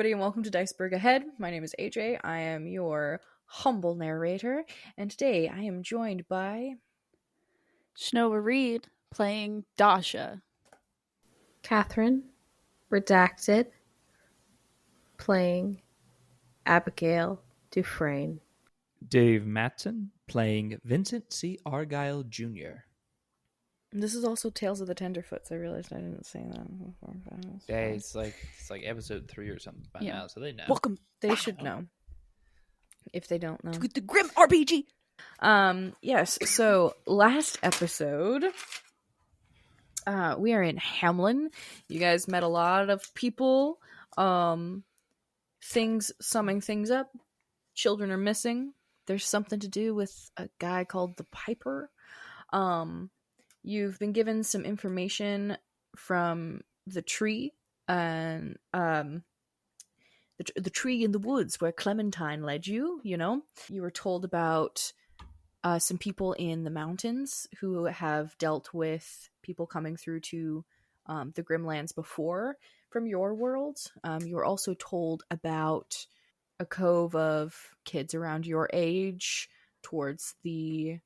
everybody, and welcome to DICEBERG Ahead. My name is AJ. I am your humble narrator, and today I am joined by Chenoa Reid playing Dasha. Kathryn, Redacted, playing Abigail Dufresne. Dave Mattson playing Vincent C. Argyle Jr. This is also Tales of the Tenderfoots. I realized I didn't say that before. Yeah, it's like episode 3 or something by now, so they know. Welcome. They should know. If they don't know. To the Grimm RPG! Yes, so last episode, we are in Hamlin. You guys met a lot of people. Things summing things up. Children are missing. There's something to do with a guy called the Piper. You've been given some information from the tree and the tree in the woods where Clementine led you. You were told about some people in the mountains who have dealt with people coming through to the Grimm Lands before from your world. You were also told about a cove of kids around your age towards the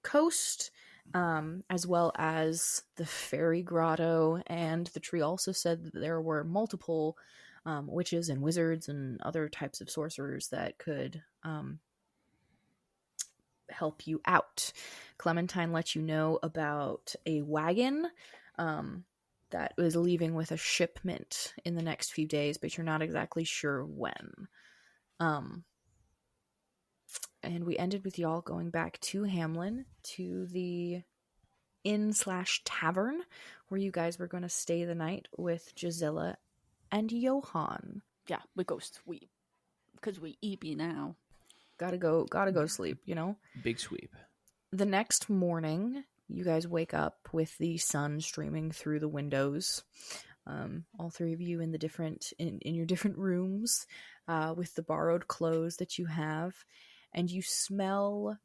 coast, as well as the fairy grotto, and the tree also said that there were multiple witches and wizards and other types of sorcerers that could help you out. Clementine let you know about a wagon that was leaving with a shipment in the next few days, but you're not exactly sure when. And we ended with y'all going back to Hamlin, to the inn/tavern, where you guys were going to stay the night with Gisela and Johan. Yeah, we go sweep. Because we EP now. Gotta go sleep, Big sweep. The next morning, you guys wake up with the sun streaming through the windows. All three of you in your different rooms, with the borrowed clothes that you have, and you smell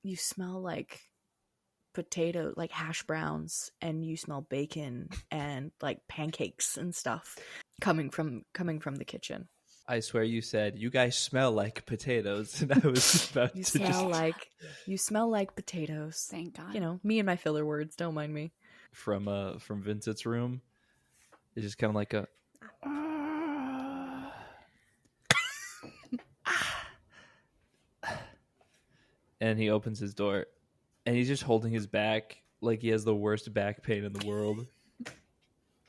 like potato, like hash browns, and you smell bacon and like pancakes and stuff coming from the kitchen. I swear you said, you guys smell like potatoes, and I was about You smell like potatoes. Thank God. Me and my filler words, don't mind me. From Vincent's room. It's just kind of like a... And he opens his door, and he's just holding his back like he has the worst back pain in the world.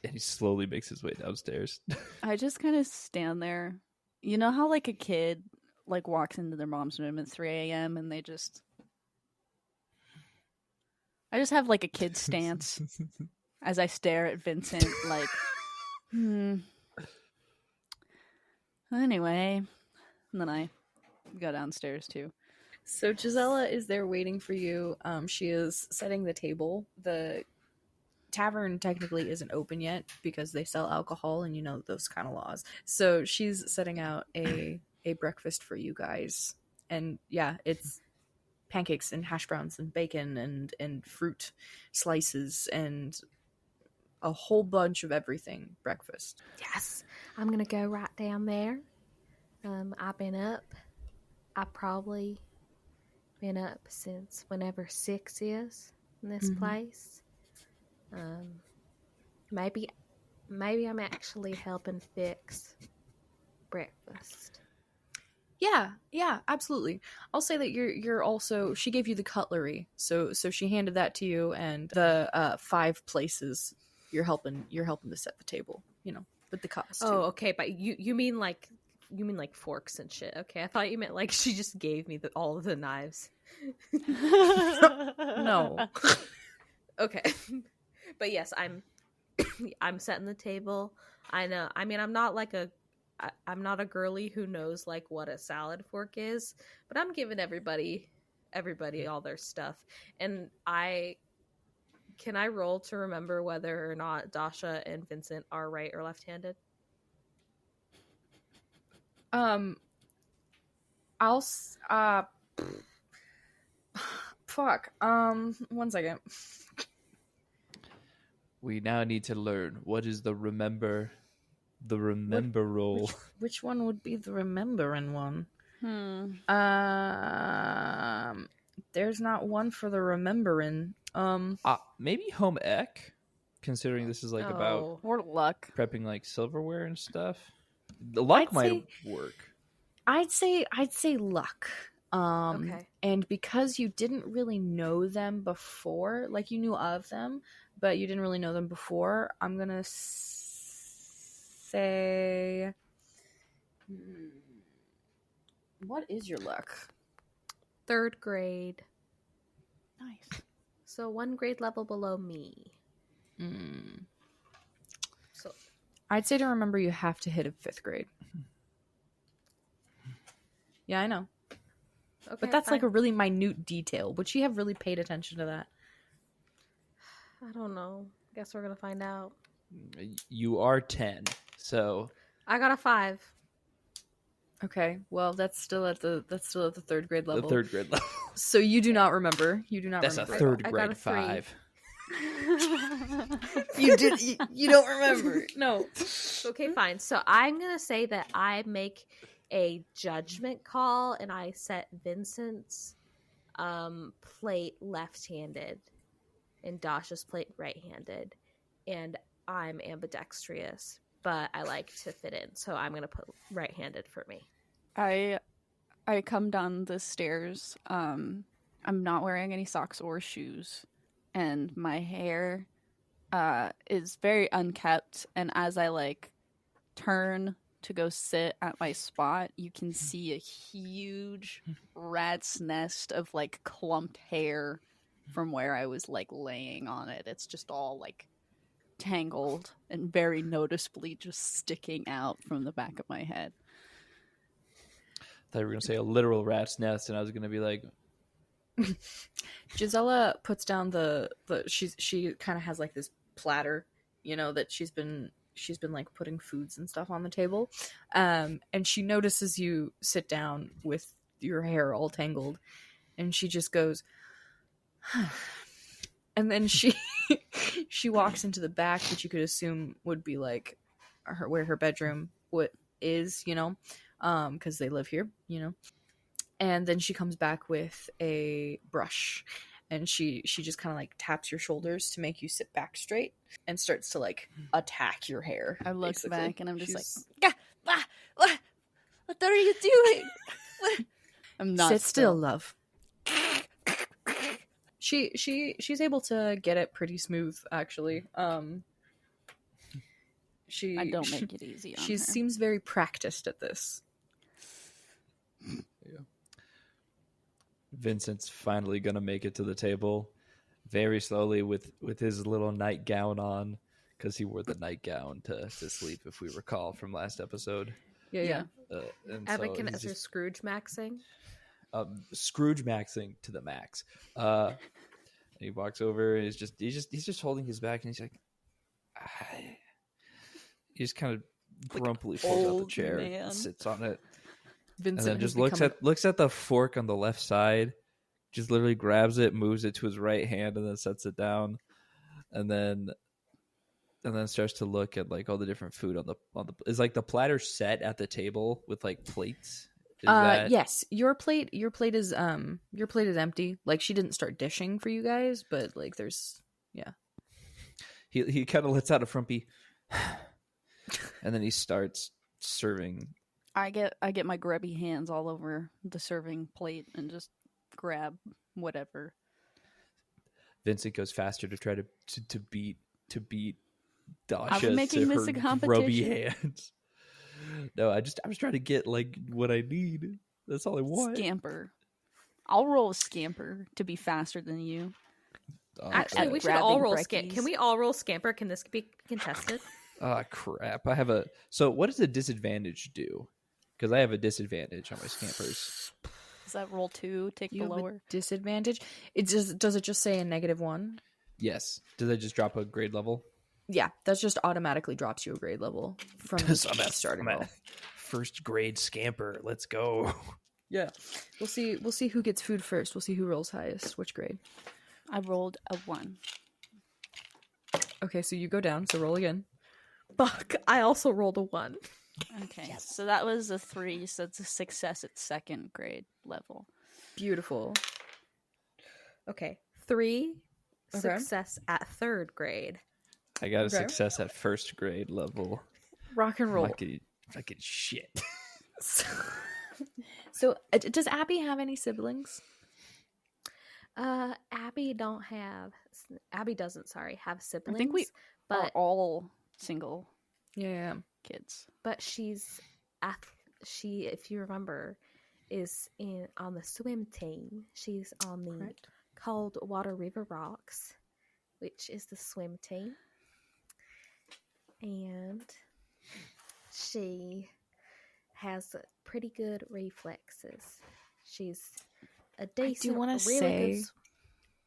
And he slowly makes his way downstairs. I just kind of stand there. You know how like a kid like walks into their mom's room at 3 a.m. and I just have like a kid stance as I stare at Vincent like, Anyway, and then I go downstairs too. So Gisela is there waiting for you. She is setting the table. The tavern technically isn't open yet because they sell alcohol and those kind of laws. So she's setting out a breakfast for you guys. And yeah, it's pancakes and hash browns and bacon and fruit slices and a whole bunch of everything breakfast. Yes, I'm gonna go right down there. I've been up. I probably been up since whenever 6 is in this place. Maybe I'm actually helping fix breakfast. Yeah, absolutely. I'll say that you're also, she gave you the cutlery, so she handed that to you, and the 5 places you're helping to set the table, with the cups too. Oh, okay, but you mean like forks and shit. Okay, I thought you meant like she just gave me all of the knives. No. Okay. But yes, I'm setting the table. I know. I mean, I'm not a girly who knows like what a salad fork is, but I'm giving everybody all their stuff. And can I roll to remember whether or not Dasha and Vincent are right or left-handed? I'll fuck. 1 second. We now need to learn what is the remember the remember roll. Which one would be the remembering one? There's not one for the remembering. Maybe home ec, considering this is like about Or luck. prepping like silverware and stuff. The luck might work. I'd say luck. Okay. And because you didn't really know them before, like you knew of them, but you didn't really know them before, I'm gonna say, what is your luck? 3rd grade. Nice. So 1 grade level below me. So I'd say to remember you have to hit a 5th grade. Yeah, I know. okay, But that's fine. like a really minute detail. Would she have really paid attention to that? I don't know. Guess we're gonna find out. You are 10, so I got a 5. Okay, well that's still at the 3rd grade level. the 3rd grade level. So you do not remember. You do not That's remember. a 3rd I got grade a 3. 5. You don't remember. No. Okay, fine. So I'm gonna say that I make a judgment call and I set Vincent's plate left-handed and Dasha's plate right-handed, and I'm ambidextrous, but I like to fit in, so I'm gonna put right-handed for me. I come down the stairs. I'm not wearing any socks or shoes, and my hair is very unkept. And as I like turn to go sit at my spot, you can see a huge rat's nest of like clumped hair from where I was like laying on it. It's just all like tangled and very noticeably just sticking out from the back of my head. I thought you were going to say a literal rat's nest, and I was going to be like... Gisela puts down she kind of has like this platter, that she's been like putting foods and stuff on the table. And she notices you sit down with your hair all tangled, and she just goes, and then she walks into the back, which you could assume would be like where her bedroom is, because they live here, and then she comes back with a brush, and she just kind of like taps your shoulders to make you sit back straight and starts to like attack your hair. I look basically. back and I'm just like, what are you doing? I'm not sit still, love. She's able to get it pretty smooth, actually. I don't make it easy on She her. seems very practiced at this. Yeah. Vincent's finally gonna make it to the table very slowly with his little nightgown on, because he wore the nightgown to sleep, if we recall from last episode. Yeah. And Abigail so as a Scrooge maxing. Scrooge maxing to the max. And he walks over and he's just holding his back, and he's like, he just kind of grumpily folds out the chair and sits on it. Vincent and then just looks at the fork on the left side, just literally grabs it, moves it to his right hand, and then sets it down, and then starts to look at like all the different food on the is like the platter set at the table with like plates. Yes, your plate is empty. Like, she didn't start dishing for you guys, but like there's He kind of lets out a frumpy, and then he starts serving. I get my grubby hands all over the serving plate and just grab whatever. Vincent goes faster to try to beat Dasha. I'm making this a competition. Grubby hands. No, I was trying to get like what I need. That's all I want. Scamper. I'll roll a scamper to be faster than you. Actually, we should all roll scamper. Can we all roll scamper? Can this be contested? Crap. I have so what does a disadvantage do? Because I have a disadvantage on my scampers. Does that roll 2? Take the lower? Disadvantage? Does it just say a -1? Yes. Does that just drop a grade level? Yeah, that just automatically drops you a grade level from the starting roll. First grade scamper. Let's go. Yeah. We'll see who gets food first. We'll see who rolls highest. Which grade? I rolled a 1. Okay, so you go down, so roll again. Fuck, I also rolled a 1. Okay, Yes. so that was a 3, so it's a success at 2nd grade level. Beautiful. Okay, 3 Okay. success at 3rd grade. I got a Okay. success at 1st grade level. Rock and roll. Fucking shit. So, does Abby have any siblings? Abby doesn't have siblings. I think we are but all single Yeah. kids. but she, if you remember, is on the swim team. She's on the Correct. Cold Water River Rocks, which is the swim team, and she has pretty good reflexes. She's a decent. wanna really say-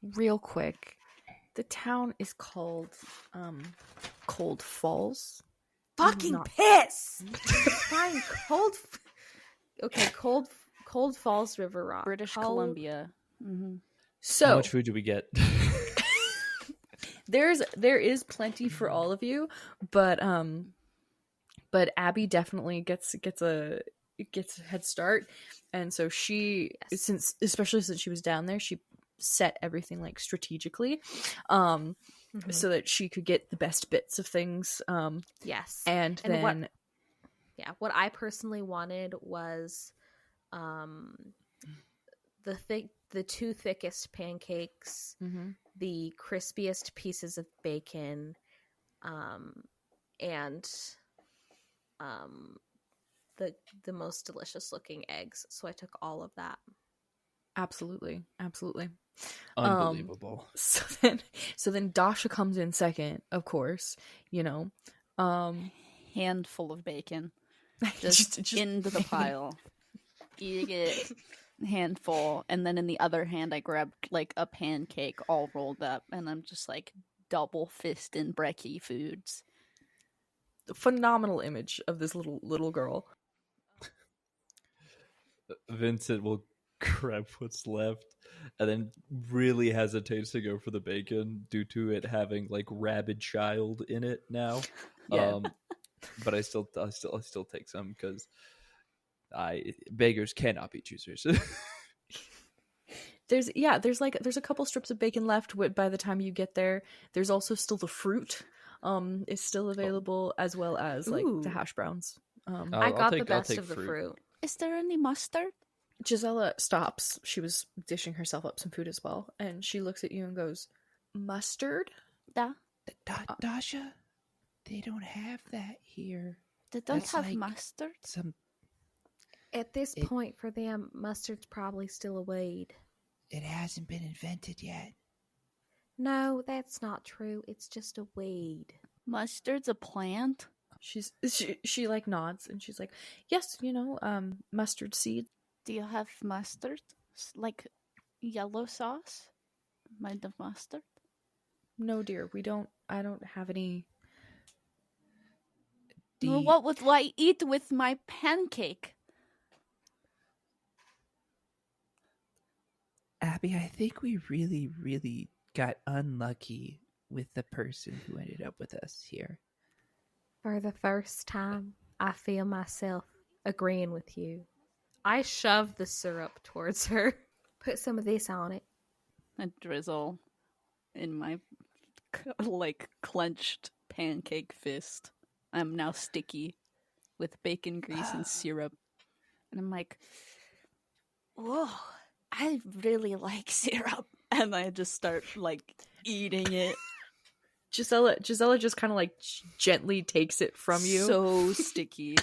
good Real quick, the town is called Cold Falls. fucking not- piss. Fine, Cold Falls River Rock, British Cold- Columbia. Mm-hmm. How So much food do we get? there is plenty for all of you, but Abby definitely gets a head start, and so she especially since she was down there, she set everything like strategically, Mhm. so that she could get the best bits of things. Yes, And then what I personally wanted was the 2 thickest pancakes, Mhm. the crispiest pieces of bacon, and the most delicious looking eggs. So I took all of that. absolutely. Unbelievable. So then Dasha comes in second, of course, Handful of bacon. Just into the pile. Eating it handful, and then in the other hand I grabbed like a pancake all rolled up, and I'm just like double fisting brekkie foods. phenomenal image of this little girl. Vincent will grab what's left and then really hesitates to go for the bacon due to it having like rabid child in it now. Yeah. But I still take some because beggars cannot be choosers. There's a couple strips of bacon left by the time you get there. There's also still the fruit is still available, as well as like Ooh. the hash browns. I got the best of the fruit. Is there any mustard? Gisela stops. She was dishing herself up some food as well, and she looks at you and goes, "Mustard? Da. Dasha, they don't have that here. They don't That's have like- mustard? Some At this It- point, for them, mustard's probably still a weed. it hasn't been invented yet. No, that's not true. It's just a weed. Mustard's a plant? She like nods, and she's like, "Yes, mustard seed." Do you have mustard? Like yellow sauce? Made of mustard? No, dear, we don't. I don't have any. Well, what would I eat with my pancake? Abby, I think we really, really got unlucky with the person who ended up with us here. For the first time, I feel myself agreeing with you. I shove the syrup towards her. Put some of this on it. I drizzle in my like clenched pancake fist. I'm now sticky with bacon grease and syrup. And I'm like, whoa, I really like syrup. And I just start like eating it. Gisela just kind of like gently takes it from you. So sticky.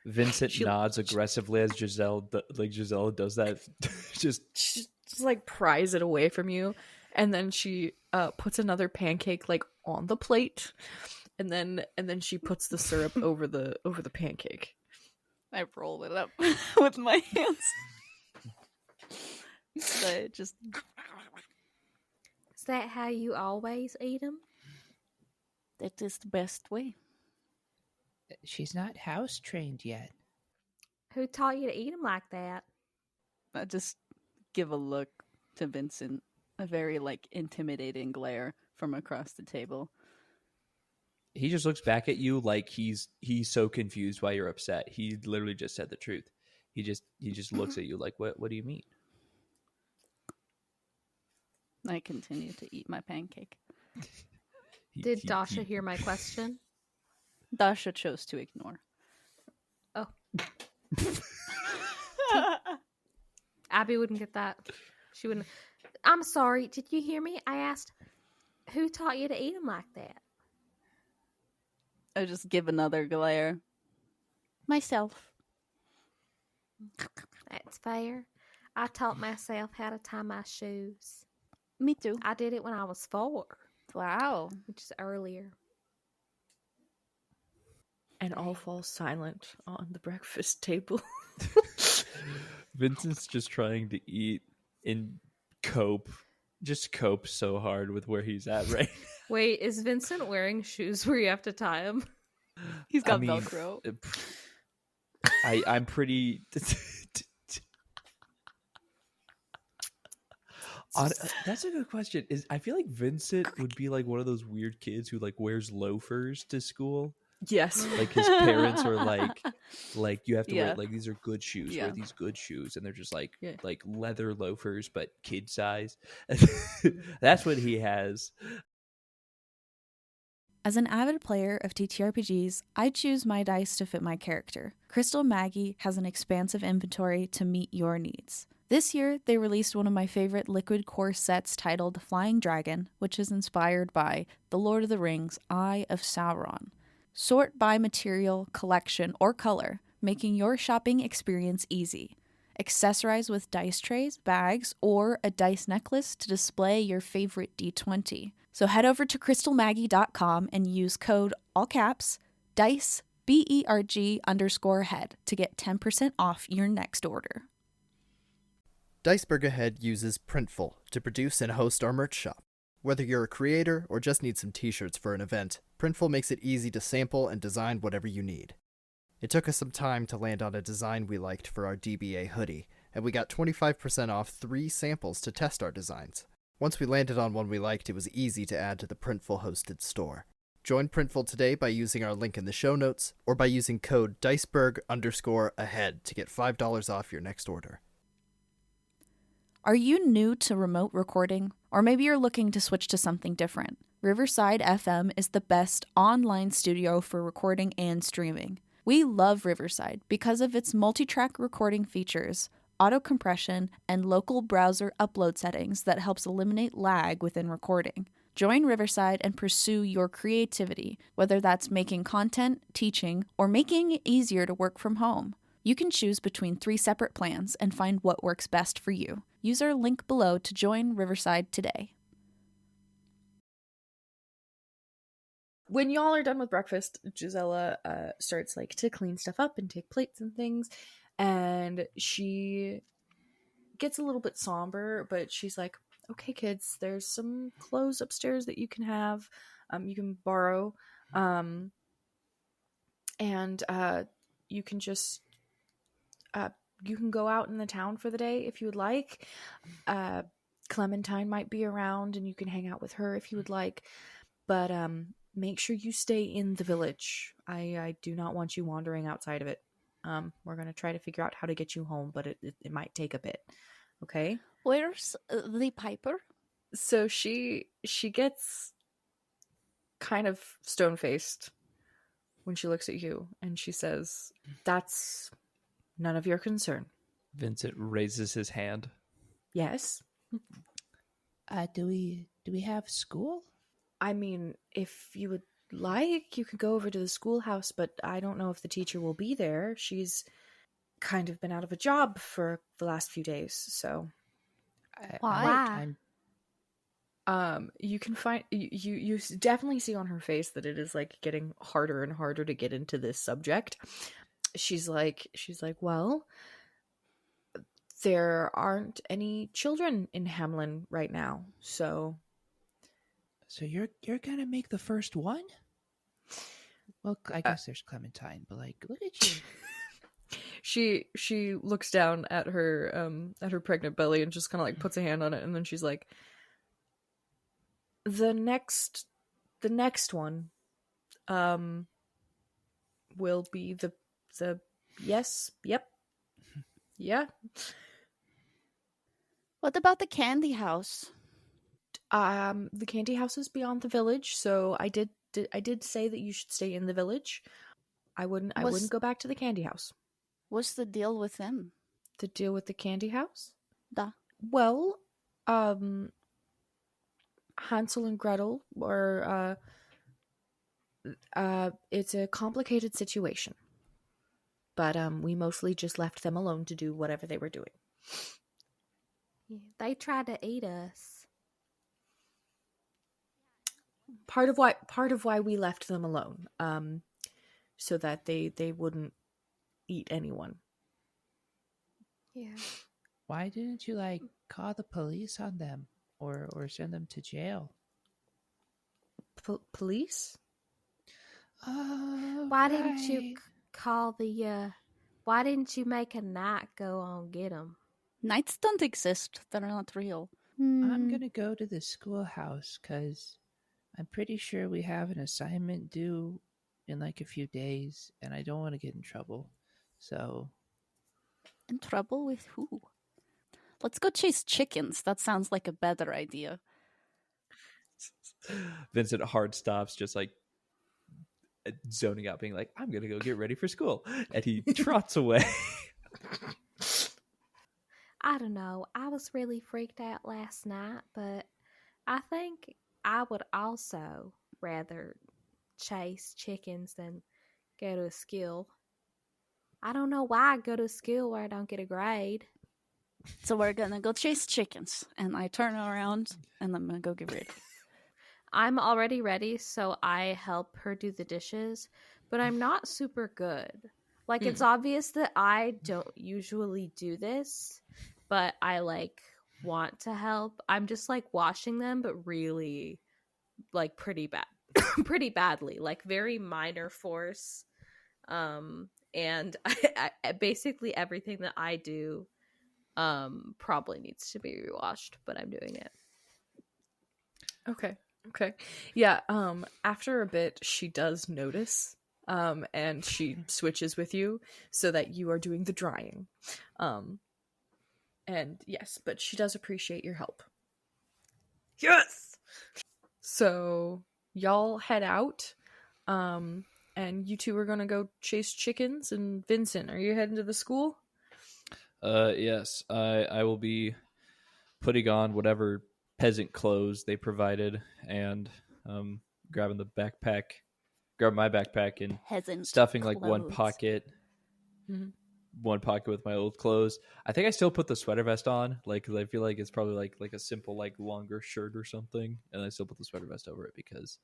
Vincent nods aggressively as Giselle does that. She just like pries it away from you, and then she puts another pancake like on the plate, and then she puts the syrup over the pancake. I roll it up with my hands. So I just Is that how you always eat them? that is the best way. She's not house trained yet. Who taught you to eat them like that? I just give a look to Vincent, a very like intimidating glare from across the table. He just looks back at you like he's so confused why you're upset. He literally just said the truth. He just looks at you like, what do you mean? I continue to eat my pancake. Did Dasha hear my question? Dasha chose to ignore. Oh. Abby wouldn't get that. She wouldn't. I'm sorry. Did you hear me? I asked, who taught you to eat them like that? I just give another glare. Myself. That's fair. I taught myself how to tie my shoes. Me too. I did it when I was 4, Wow. which is earlier. And all fall silent on the breakfast table. Vincent's just trying to eat and cope so hard with where he's at right now. Wait, is Vincent wearing shoes where you have to tie them? He's got Velcro. I'm pretty... That's a good question. I feel like Vincent would be like one of those weird kids who like wears loafers to school. Yes. Like his parents are like you have to wear, Yeah. like, these are good shoes. Yeah. Wear these good shoes, and they're just like Yeah. like leather loafers, but kid size. That's what he has. As an avid player of TTRPGs, I choose my dice to fit my character. Crystal Maggie has an expansive inventory to meet your needs. This year, they released one of my favorite liquid core sets titled Flying Dragon, which is inspired by The Lord of the Rings' Eye of Sauron. Sort by material, collection, or color, making your shopping experience easy. Accessorize with dice trays, bags, or a dice necklace to display your favorite D20. So head over to crystalmaggie.com and use code, all caps, DICEBERG_head to get 10% off your next order. DICEBERG Ahead uses Printful to produce and host our merch shop. Whether you're a creator or just need some t-shirts for an event, Printful makes it easy to sample and design whatever you need. It took us some time to land on a design we liked for our DBA hoodie, and we got 25% off 3 samples to test our designs. Once we landed on one we liked, it was easy to add to the Printful hosted store. Join Printful today by using our link in the show notes, or by using code DICEBERG_ahead to get $5 off your next order. Are you new to remote recording? Or maybe you're looking to switch to something different? Riverside FM is the best online studio for recording and streaming. We love Riverside because of its multi-track recording features, auto compression, and local browser upload settings that helps eliminate lag within recording. Join Riverside and pursue your creativity, whether that's making content, teaching, or making it easier to work from home. You can choose between 3 separate plans and find what works best for you. Use our link below to join Riverside today. When y'all are done with breakfast, Gisela starts like to clean stuff up and take plates and things, and she gets a little bit somber, but she's like, okay kids, there's some clothes upstairs that you can have, you can borrow, and you can just you can go out in the town for the day if you would like. Clementine might be around and you can hang out with her if you would like, but make sure you stay in the village. I do not want you wandering outside of it. We're going to try to figure out how to get you home, but it might take a bit. Okay? Where's the Piper? So she gets kind of stone-faced when she looks at you, and she says, that's none of your concern. Vincent raises his hand. Yes? Do we have school? I mean, if you would like, you could go over to the schoolhouse, but I don't know if the teacher will be there. She's kind of been out of a job for the last few days, so... Why? You can find... You definitely see on her face that it is, like, getting harder and harder to get into this subject. She's like, well, there aren't any children in Hamlin right now, so... So you're gonna make the first one? Well, I guess there's Clementine, but like, look at you. She looks down at her pregnant belly and just kind of like puts a hand on it, and then she's like, the next one, will be the yes, yep, yeah. What about the candy house? The candy house is beyond the village, so I did say that you should stay in the village. I wouldn't go back to the candy house. What's the deal with them? The deal with the candy house? Da. Well, Hansel and Gretel were it's a complicated situation. But we mostly just left them alone to do whatever they were doing. Yeah, they tried to eat us. Part of why we left them alone, so that they wouldn't eat anyone. Yeah. Why didn't you call the police on them or send them to jail? Police? Why didn't you call the? Why didn't you make a knight go on get them? Knights don't exist. They're not real. I'm gonna go to the schoolhouse because I'm pretty sure we have an assignment due in a few days, and I don't want to get in trouble. So, In trouble with who? Let's go chase chickens. That sounds like a better idea. Vincent hard stops, just zoning out, being like, I'm gonna go get ready for school, and he trots away. I don't know. I was really freaked out last night, but I think I would also rather chase chickens than go to a school. I don't know why I go to a school where I don't get a grade. So we're gonna go chase chickens. And I turn around and I'm gonna go get ready. I'm already ready, so I help her do the dishes, but I'm not super good. It's obvious that I don't usually do this, but I want to help. I'm just washing them, but really pretty bad, pretty badly, very minor force. And I basically everything that I do probably needs to be rewashed, but I'm doing it. Okay. Yeah, after a bit she does notice, and she switches with you so that you are doing the drying. And yes, but she does appreciate your help. Yes! So y'all head out, and you two are gonna go chase chickens. And Vincent, are you heading to the school? Yes, I will be putting on whatever peasant clothes they provided, and grabbing my backpack and Peasant stuffing clothes. one pocket, Mm-hmm. one pocket with my old clothes. I think I still put the sweater vest on, 'cause I feel like it's probably like a simple longer shirt or something, and I still put the sweater vest over it because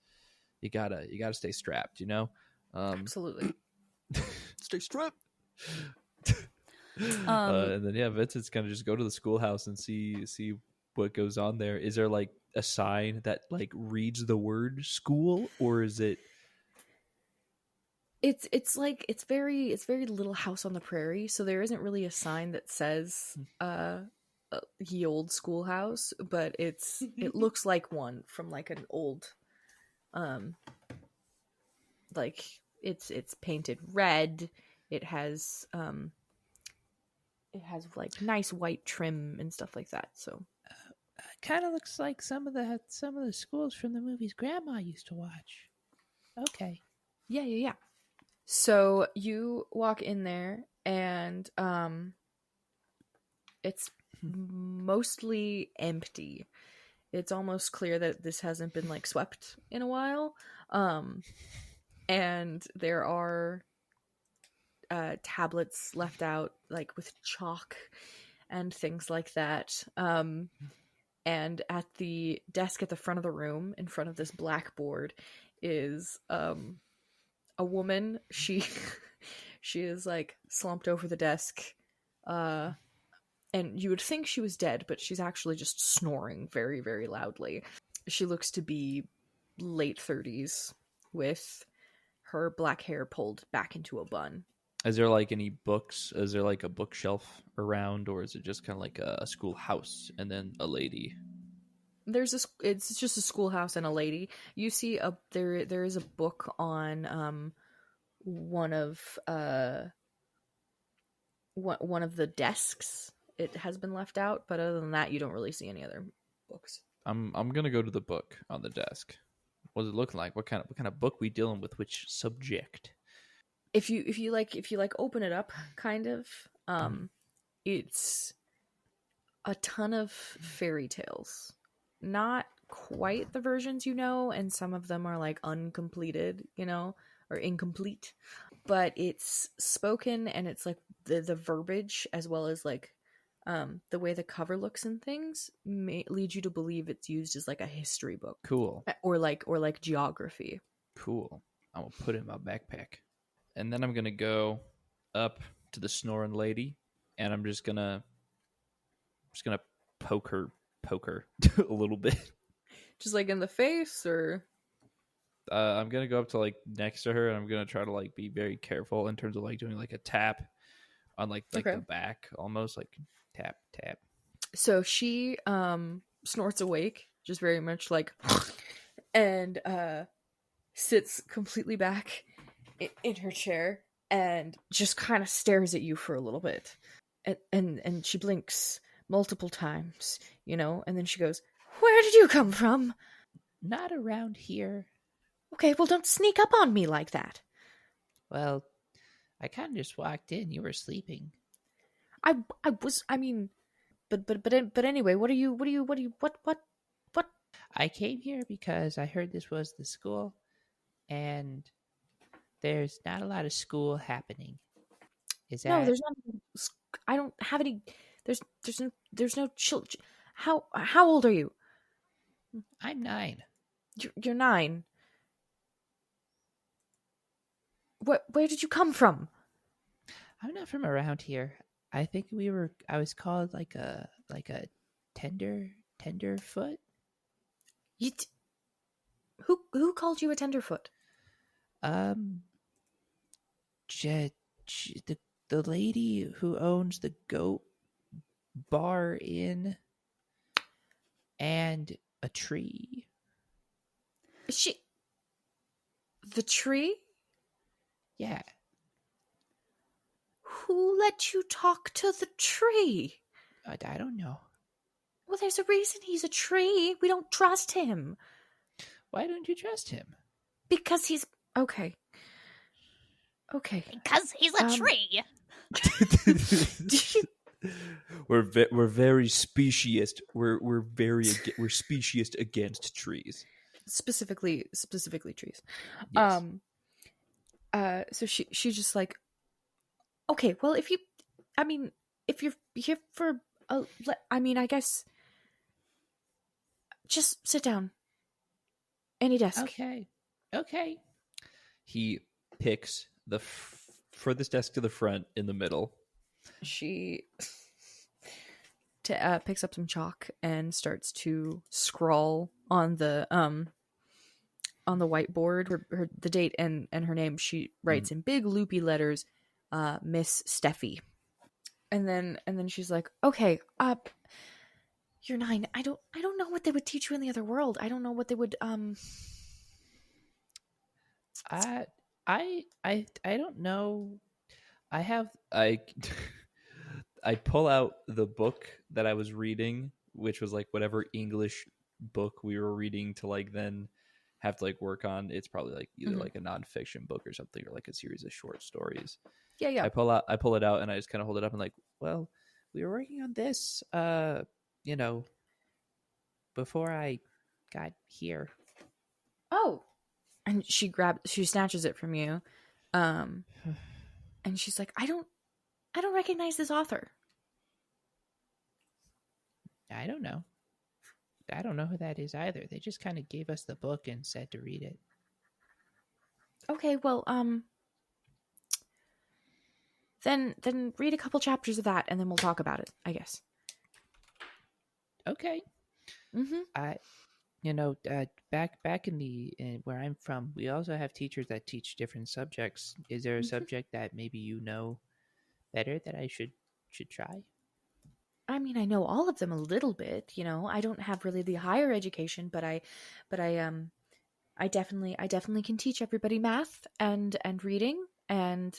you gotta stay strapped, Absolutely. Stay strapped. And then Vincent's gonna just go to the schoolhouse and see what goes on there. Is there a sign that reads the word school, or is it? It's very Little House on the Prairie, so there isn't really a sign that says ye old schoolhouse, but it looks like one from an old it's painted red. It has nice white trim and stuff like that. So Kind of looks like some of the schools from the movies Grandma used to watch. Okay. Yeah. So you walk in there, and it's mostly empty. It's almost clear that this hasn't been swept in a while. And there are tablets left out with chalk and things like that. And at the desk at the front of the room, in front of this blackboard, is a woman. She is slumped over the desk, and you would think she was dead, but she's actually just snoring very, very loudly. She looks to be late 30s, with her black hair pulled back into a bun. Is there any books? Is there a bookshelf around, or is it just kind of a schoolhouse and then a lady? It's just a schoolhouse and a lady. You see there is a book on one of the desks. It has been left out, but other than that, you don't really see any other books. I'm gonna go to the book on the desk. What does it look like? What kind of book we dealing with? Which subject? If you open it up, kind of, it's a ton of fairy tales. Not quite the versions and some of them are like uncompleted, or incomplete. But it's spoken, and it's like the verbiage as well as like the way the cover looks and things may lead you to believe it's used as like a history book. Cool. Or like geography. Cool. I'm gonna put it in my backpack, and then I'm gonna go up to the snoring lady, and I'm just gonna poke her a little bit. Just like in the face, or I'm gonna go up to like next to her, and I'm gonna try to like be very careful in terms of like doing like a tap on like okay. the back, almost like tap tap. So she snorts awake, just very much like, and sits completely back in her chair and just kind of stares at you for a little bit, and she blinks multiple times, and then she goes, "Where did you come from?" Not around here. Okay, well, don't sneak up on me like that. Well, I kind of just walked in. You were sleeping. I mean, but anyway, what? I came here because I heard this was the school, and there's not a lot of school happening. Is that? No, there's not. I don't have any. There's no children. How old are you? I'm 9. You're 9. Where did you come from? I'm not from around here. I think I was called like a tenderfoot. Who called you a tenderfoot? The lady who owns the Goat Bar Inn and a tree. The tree? Yeah. Who let you talk to the tree? I don't know. Well, there's a reason he's a tree. We don't trust him. Why don't you trust him? Because he's... Okay. Because he's a tree. We're very speciest. We're speciest against trees. Specifically trees. Yes. So she's just like, okay, well, if you're here for I guess just sit down. Any desk. Okay. He picks the furthest desk to the front in the middle. She picks up some chalk and starts to scrawl on the whiteboard the date and her name. She writes in big loopy letters, Miss Steffi. And then she's like, okay, you're 9. I don't know what they would teach you in the other world. I don't know what they would I don't know. I pull out the book that I was reading, which was like whatever English book we were reading to like then have to like work on. It's probably like either like a nonfiction book or something, or like a series of short stories. Yeah. I pull it out and I just kind of hold it up and like, well, we were working on this, before I got here. Oh. And she snatches it from you. And she's like, I don't recognize this author. I don't know. I don't know who that is either. They just kind of gave us the book and said to read it. Okay, well, then read a couple chapters of that and then we'll talk about it, I guess. Okay. Back in where I'm from, we also have teachers that teach different subjects. Is there a subject that maybe you know better that I should try? I mean, I know all of them a little bit, you know. I don't have really the higher education, but I definitely can teach everybody math and reading and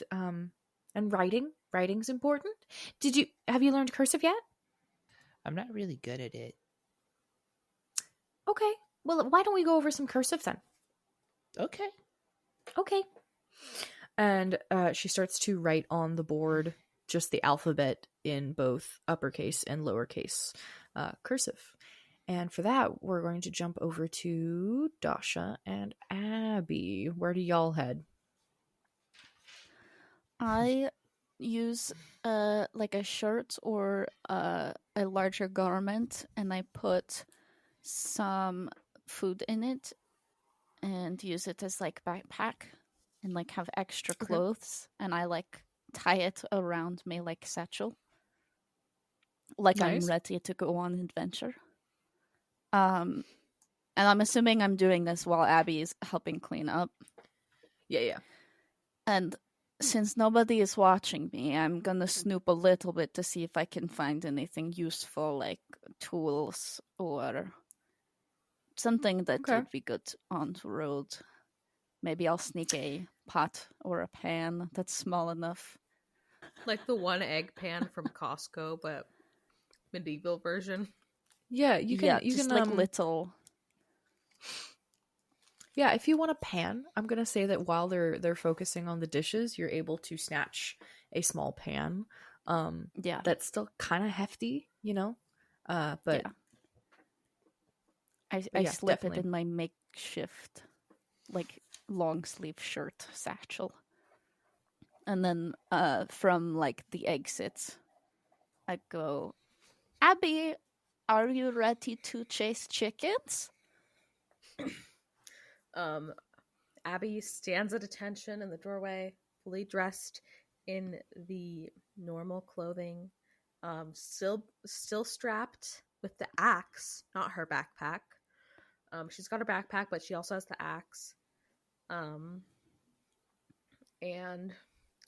writing. Writing's important. Have you learned cursive yet? I'm not really good at it. Okay. Well, why don't we go over some cursive then? Okay. Okay. And she starts to write on the board just the alphabet in both uppercase and lowercase cursive. And for that, we're going to jump over to Dasha and Abby. Where do y'all head? I use like a shirt or a larger garment, and I put some food in it and use it as like backpack and like have extra clothes, and I like tie it around me like satchel, like Nice. I'm ready to go on adventure. And I'm assuming I'm doing this while Abby is helping clean up. Yeah. And since nobody is watching me, I'm gonna snoop a little bit to see if I can find anything useful, like tools or something that would be good on the road. Maybe I'll sneak a pot or a pan that's small enough. Like the one egg pan from Costco, but medieval version. Yeah, you can. Yeah, you just can like little. Yeah, if you want a pan, I'm gonna say that while they're focusing on the dishes, you're able to snatch a small pan. Yeah, that's still kind of hefty, you know. But yeah. I yeah, slip definitely. it in my makeshift, like long sleeve shirt satchel, and then from like the exits, I go, Abby, are you ready to chase chickens? Abby stands at attention in the doorway, fully dressed in the normal clothing, still strapped with the axe, not her backpack. She's got her backpack, but she also has the axe. And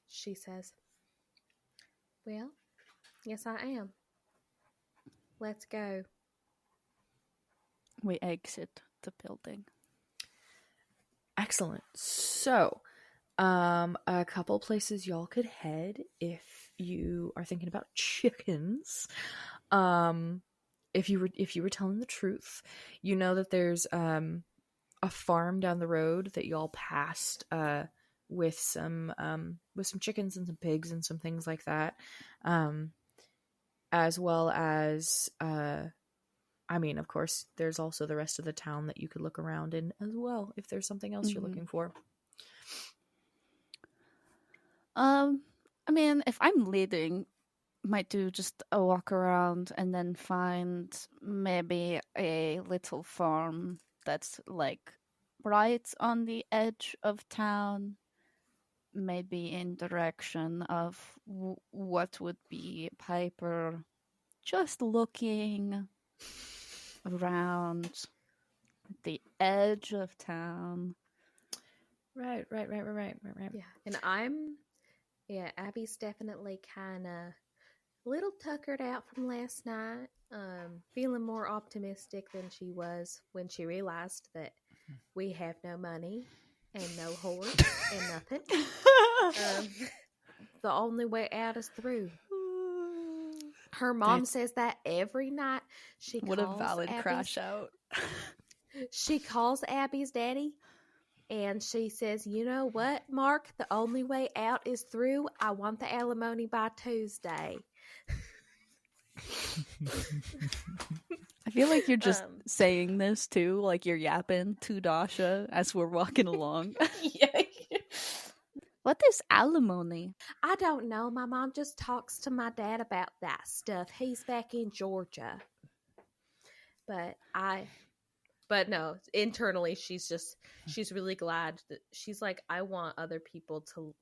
she says, well, yes, I am. Let's go. We exit the building. Excellent. So, a couple places y'all could head if you are thinking about chickens. If you were telling the truth, you know that there's a farm down the road that y'all passed with some chickens and some pigs and some things like that, as well as I mean, of course, there's also the rest of the town that you could look around in as well if there's something else you're looking for. I mean, if I'm leading, might do just a walk around and then find maybe a little farm that's like right on the edge of town, maybe in direction of what would be Piper, just looking around the edge of town. Right. Yeah, and Abby's definitely kind of a little tuckered out from last night, feeling more optimistic than she was when she realized that we have no money and no horse and nothing. The only way out is through. Her mom says that every night. What a valid crash out. She calls Abby's daddy and she says, you know what, Mark? The only way out is through. I want the alimony by Tuesday. I feel like you're just saying this too, like you're yapping to Dasha as we're walking along. Yeah. What is alimony? I don't know. My mom just talks to my dad about that stuff. He's back in Georgia. But no, internally she's really glad that she's like, I want other people to,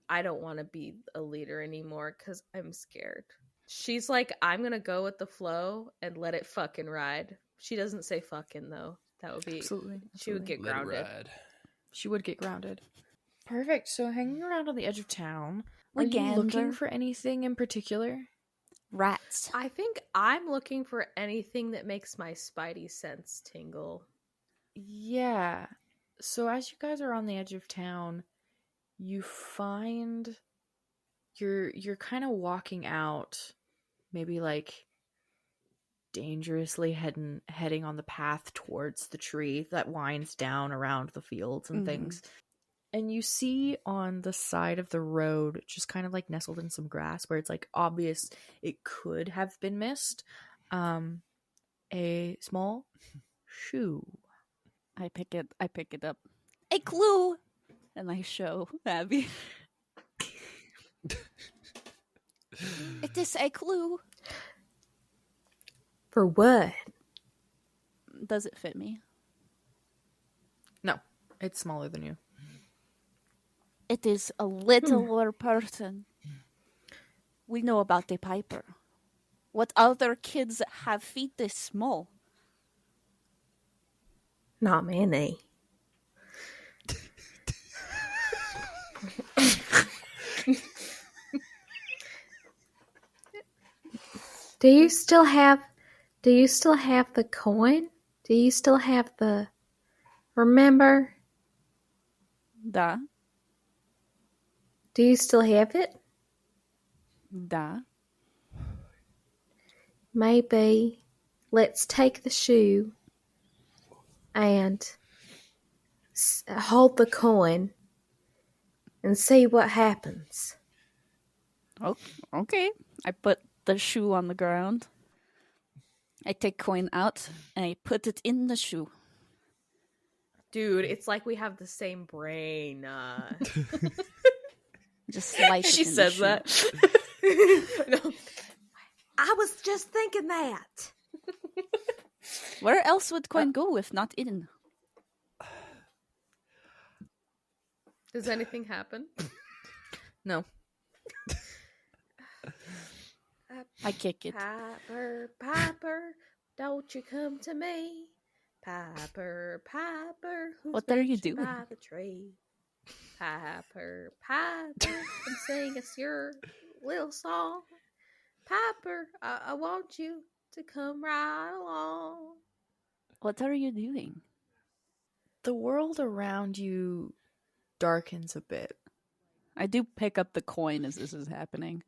I don't want to be a leader anymore because I'm scared. She's like, I'm going to go with the flow and let it fucking ride. She doesn't say fucking though. That would be, Absolutely. She would get grounded. She would get grounded. Perfect. So hanging around on the edge of town, are Like you Gander. looking for anything in particular? Rats. I think I'm looking for anything that makes my spidey sense tingle. Yeah. So as you guys are on the edge of town, you find you're kind of walking out, maybe like dangerously heading on the path towards the tree that winds down around the fields and things. And you see on the side of the road, just kind of like nestled in some grass where it's like obvious it could have been missed, a small shoe. I pick it up. A clue! And I show Abby. It is a clue. For what? Does it fit me? No, it's smaller than you. It is a littler person. We know about the Piper. What other kids have feet this small? Not many. Do you still have the coin? Do you still have the... Remember? Da. Do you still have it? Da. Maybe let's take the shoe and hold the coin and see what happens. Oh, okay. I put the shoe on the ground. I take coin out and I put it in the shoe. Dude, it's like we have the same brain. Just slide it She in says the shoe. that. No. I was just thinking that. Where else would coin go if not in? Does anything happen? No. I kick it. Piper, Piper, don't you come to me. Piper, Piper, who's What are you benching doing? by the tree? Piper, Piper, come sing us your little song. Piper, I want you to come right along. What are you doing? The world around you darkens a bit. I do pick up the coin as this is happening.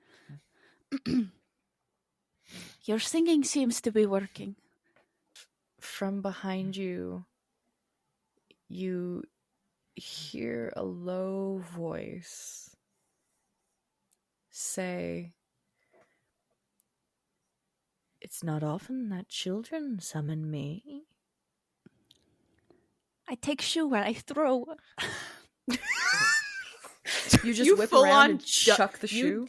Your singing seems to be working. From behind you, you hear a low voice say, "It's not often that children summon me." I take shoe and I throw. You just You whip full around on and chuck the shoe.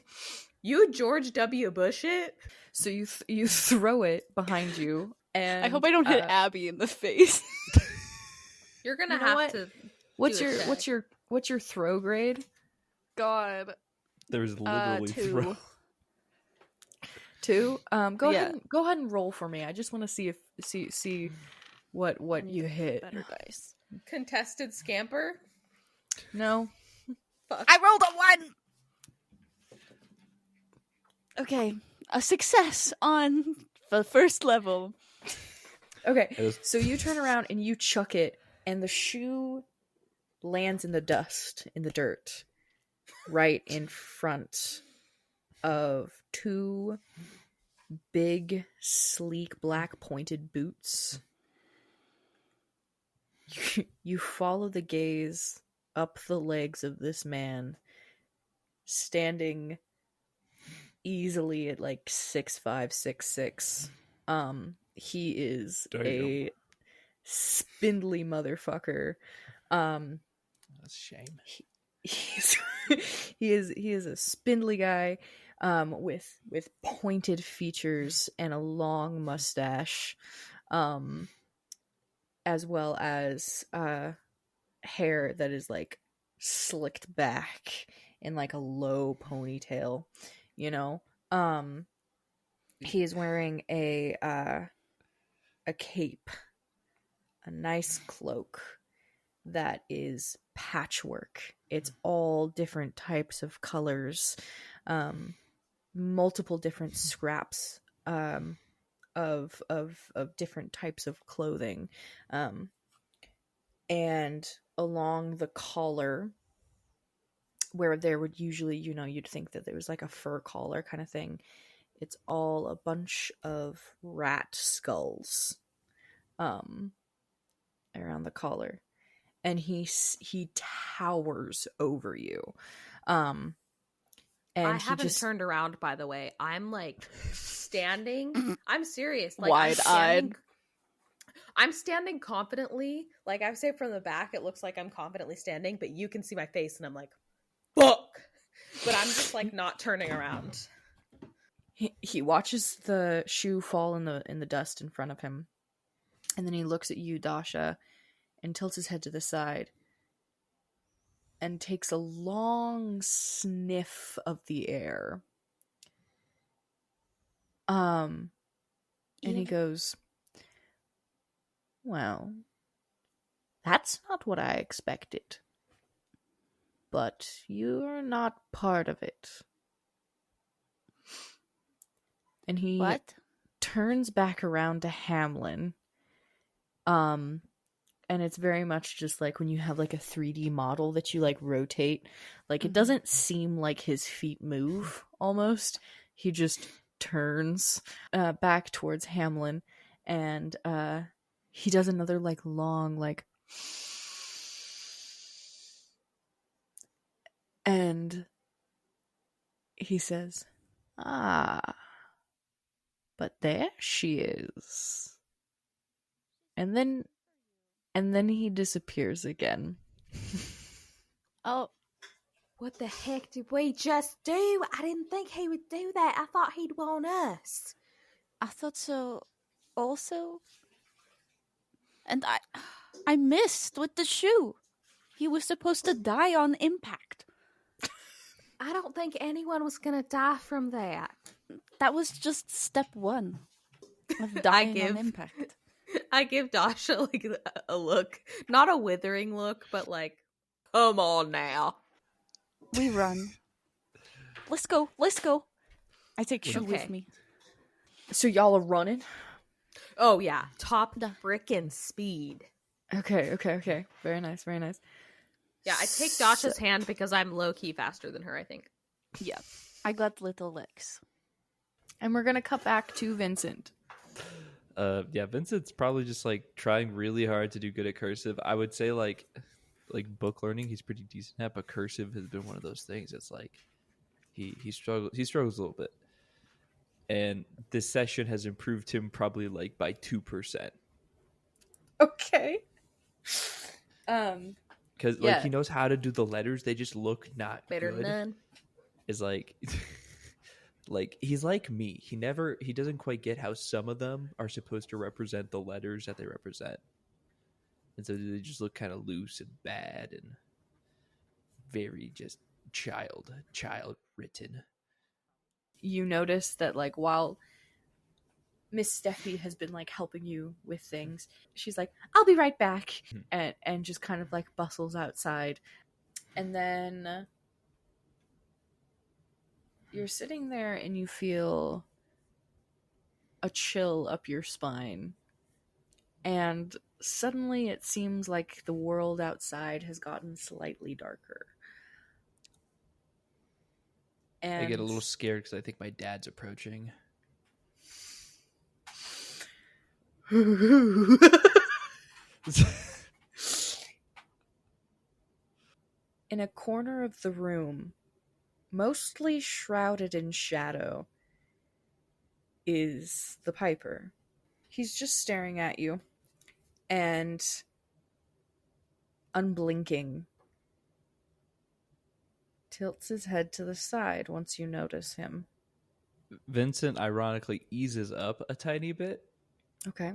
You George W. Bush it? So you throw it behind you, and I hope I don't hit Abby in the face. You're gonna You know have what? to. What's do a your check. what's your throw grade? God. There's literally 2. throw. 2. Go Yeah. ahead and roll for me. I just want to see what you hit. Better dice. Contested scamper? No. Fuck. I rolled a 1. Okay, a success on the first level. Okay. So you turn around and you chuck it, and the shoe lands in the dust, in the dirt, right in front of 2 big, sleek, black pointed boots. You follow the gaze up the legs of this man, standing easily at like 6'5", 6'6". He is Damn. a spindly motherfucker. That's a shame. He is a spindly guy, with pointed features and a long mustache, as well as hair that is like slicked back in like a low ponytail, you know. He is wearing a cape, a nice cloak that is patchwork. It's all different types of colors. multiple different scraps of different types of clothing, and along the collar, where there would usually, you'd think that there was like a fur collar kind of thing, it's all a bunch of rat skulls around the collar, and he towers over you. And I haven't turned around, by the way. I'm like standing. I'm serious. Like, Wide-eyed. I'm standing confidently. Like, I say from the back, it looks like I'm confidently standing, but you can see my face, and I'm like, fuck. But I'm just like not turning around. He watches the shoe fall in the dust in front of him, and then he looks at you, Dasha, and tilts his head to the side and takes a long sniff of the air. And he goes, well, that's not what I expected. But you're not part of it. And he turns back around to Hamlin. And it's very much just like when you have like a 3D model that you like rotate. Like, it doesn't seem like his feet move almost. He just turns back towards Hamlin, and he does another like long like, and he says, but there she is. And then he disappears again. Oh, what the heck did we just do? I didn't think he would do that. I thought he'd want us. I thought so also. And I missed with the shoe. He was supposed to die on impact. I don't think anyone was going to die from that. That was just step one of dying on impact. I give Dasha like a look, not a withering look, but like, come on now. We run. Let's go. I take shoe with me. So y'all are running? Oh yeah, top frickin' speed. Okay. Very nice. Yeah, I take Dasha's hand because I'm low-key faster than her, I think. Yeah, I got little legs. And we're gonna cut back to Vincent. Yeah, Vincent's probably just like trying really hard to do good at cursive. I would say like book learning, he's pretty decent at, but cursive has been one of those things. It's like he struggles a little bit, and this session has improved him probably like by 2%. Okay. Because like he knows how to do the letters, they just look not better good. than none. Is like. Like, he's like me. He doesn't quite get how some of them are supposed to represent the letters that they represent. And so they just look kind of loose and bad and very just child written. You notice that like while Miss Steffi has been like helping you with things, she's like, I'll be right back, and just kind of like bustles outside. And then you're sitting there and you feel a chill up your spine. And suddenly it seems like the world outside has gotten slightly darker. And I get a little scared because I think my dad's approaching. In a corner of the room, mostly shrouded in shadow, is the Piper. He's just staring at you and unblinking. Tilts his head to the side once you notice him. Vincent ironically eases up a tiny bit. Okay.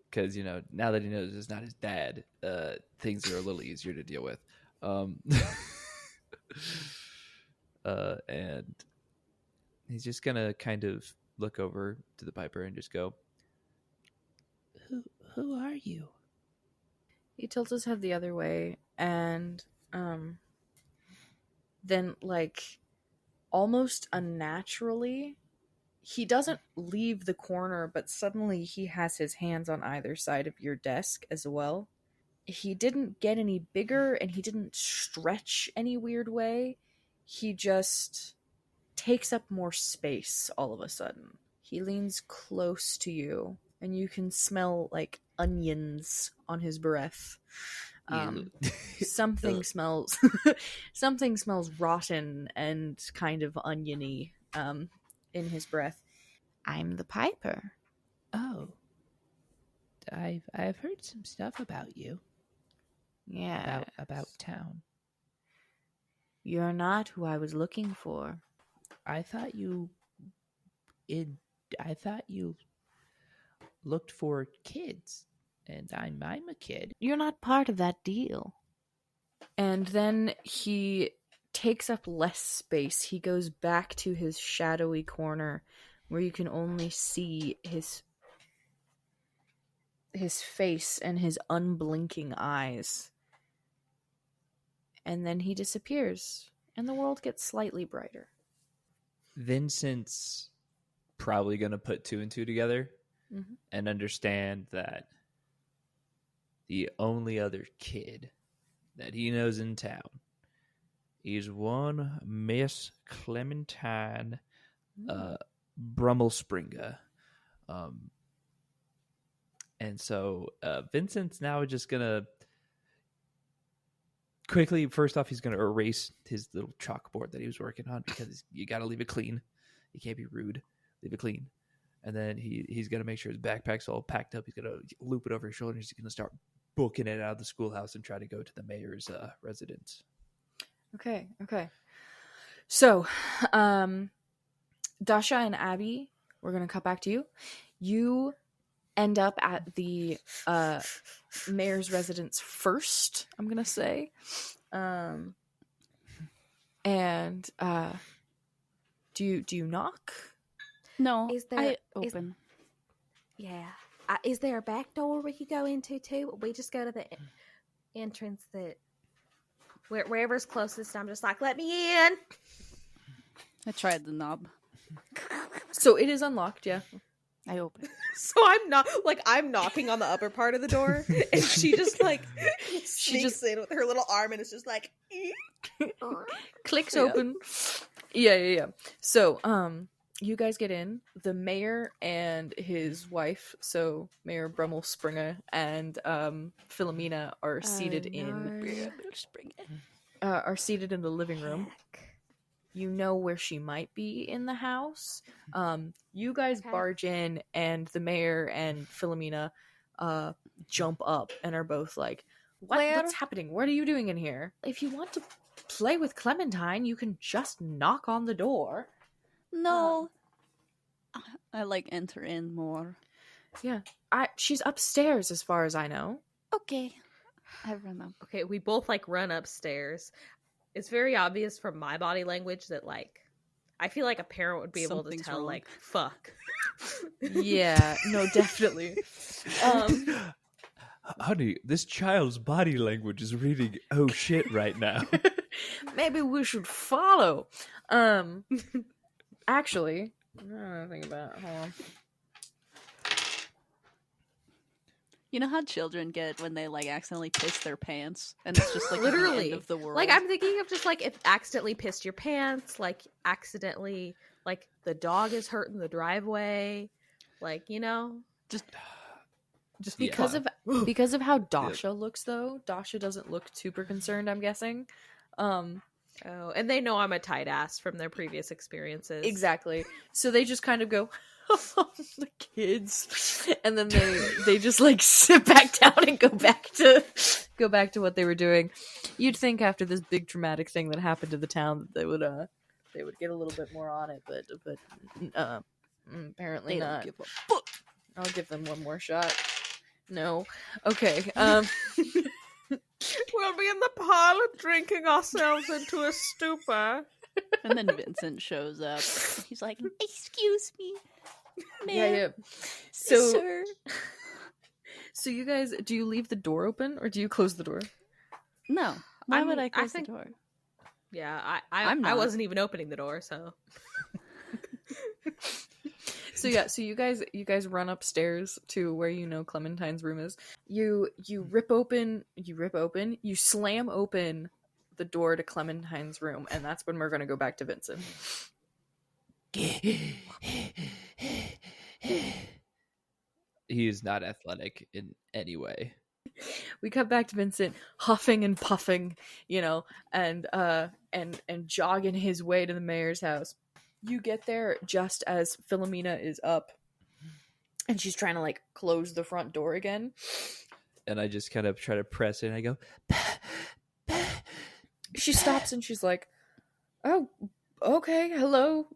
Because, now that he knows it's not his dad, things are a little easier to deal with. And he's just gonna kind of look over to the Piper and just go, Who are you? He tilts his head the other way, and then like almost unnaturally, he doesn't leave the corner, but suddenly he has his hands on either side of your desk as well. He didn't get any bigger, and he didn't stretch any weird way. He just takes up more space all of a sudden. He leans close to you, and you can smell, like, onions on his breath. Something smells something smells rotten and kind of oniony in his breath. I'm the Piper. Oh. I've heard some stuff about you. Yeah. About town. You're not who I was looking for. I thought you looked for kids, and I'm a kid. You're not part of that deal. And then he takes up less space. He goes back to his shadowy corner where you can only see his face and his unblinking eyes. And then he disappears, and the world gets slightly brighter. Vincent's probably going to put 2 and 2 together and understand that the only other kid that he knows in town is one Miss Clementine Brummelspringer. And so Vincent's now just going to quickly, first off, he's going to erase his little chalkboard that he was working on, because you got to leave it clean. You can't be rude. Leave it clean. And then he's going to make sure his backpack's all packed up. He's going to loop it over his shoulder. He's going to start booking it out of the schoolhouse and try to go to the mayor's residence. Okay. So, Dasha and Abby, we're going to cut back to you. You end up at the mayor's residence first, I'm going to say. And do you knock? No, I Is open. there a back door we could go into too? We just go to the entrance that wherever's closest. I'm just like, let me in. I tried the knob. So it is unlocked, yeah. I open. So I'm knocking on the upper part of the door, and she just like sneaks in with her little arm, and it's just like clicks open. Yeah. So you guys get in. The mayor and his wife, so Mayor Brummelspringer and Philomena, are seated in the living room. You know where she might be in the house. You guys barge in, and the mayor and Philomena jump up and are both like, what's happening? What are you doing in here? If you want to play with Clementine, you can just knock on the door. No. I enter in more. Yeah. She's upstairs as far as I know. Okay. I run up. Okay, we both run upstairs. It's very obvious from my body language that I feel like a parent would be able to tell wrong. Fuck. Yeah, no, definitely. Honey, this child's body language is reading oh shit right now. Maybe we should follow. Actually, I don't know think about it. Hold on. You know how children get when they accidentally piss their pants, and it's just literally the end of the world. I'm thinking of just if accidentally pissed your pants, accidentally the dog is hurt in the driveway, just because of how Dasha looks though. Dasha doesn't look super concerned, I'm guessing. Oh, and they know I'm a tight ass from their previous experiences. Exactly. So they just kind of go, the kids, and then they just sit back down and go back to what they were doing. You'd think after this big traumatic thing that happened to the town that they would get a little bit more on it, but apparently they not. Don't give a fuck. I'll give them one more shot. No. Okay. We'll be in the parlor drinking ourselves into a stupor. And then Vincent shows up. He's like, excuse me. Ma'am. Yeah. Sir. So you guys, do you leave the door open or do you close the door? No. Why would I close the door? Yeah, I'm I not. wasn't even opening the door, so. So you guys run upstairs to where Clementine's room is. You slam open the door to Clementine's room, and that's when we're gonna go back to Vincent. He is not athletic in any way. We cut back to Vincent huffing and puffing, and jogging his way to the mayor's house. You get there just as Philomena is up, and she's trying to close the front door again. And I just kind of try to press it, and I go. She stops and she's like, "Oh, okay, hello.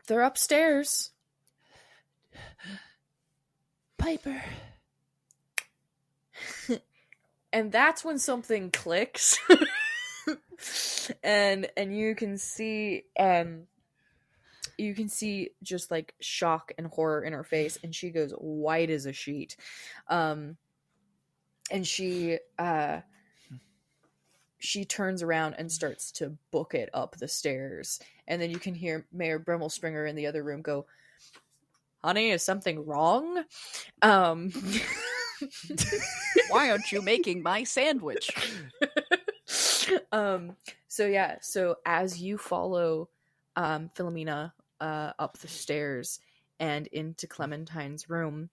They're upstairs." Piper. And that's when something clicks. and you can see just shock and horror in her face, and she goes white as a sheet. And she turns around and starts to book it up the stairs. And then you can hear Mayor Bremmelspringer in the other room go, "Honey, is something wrong?" Why aren't you making my sandwich? So as you follow Philomena up the stairs and into Clementine's room,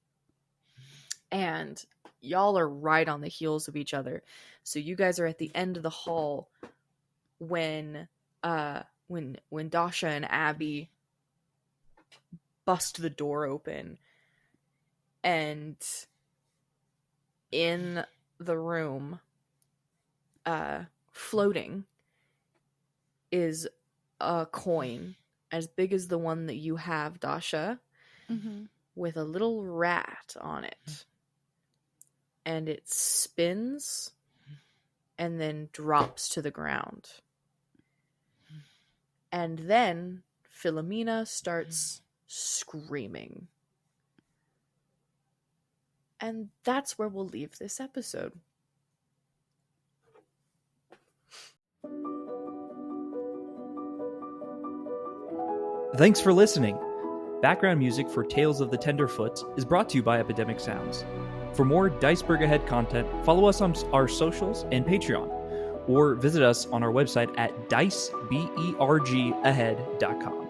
and y'all are right on the heels of each other. So you guys are at the end of the hall when Dasha and Abby bust the door open, and in the room, floating, is a coin as big as the one that you have, Dasha, with a little rat on it. And it spins and then drops to the ground. And then Philomena starts screaming. And that's where we'll leave this episode. Thanks for listening. Background music for Tales of the Tenderfoots is brought to you by Epidemic Sounds. For more DICEBERG Ahead content, follow us on our socials and Patreon, or visit us on our website at dicebergahead.com.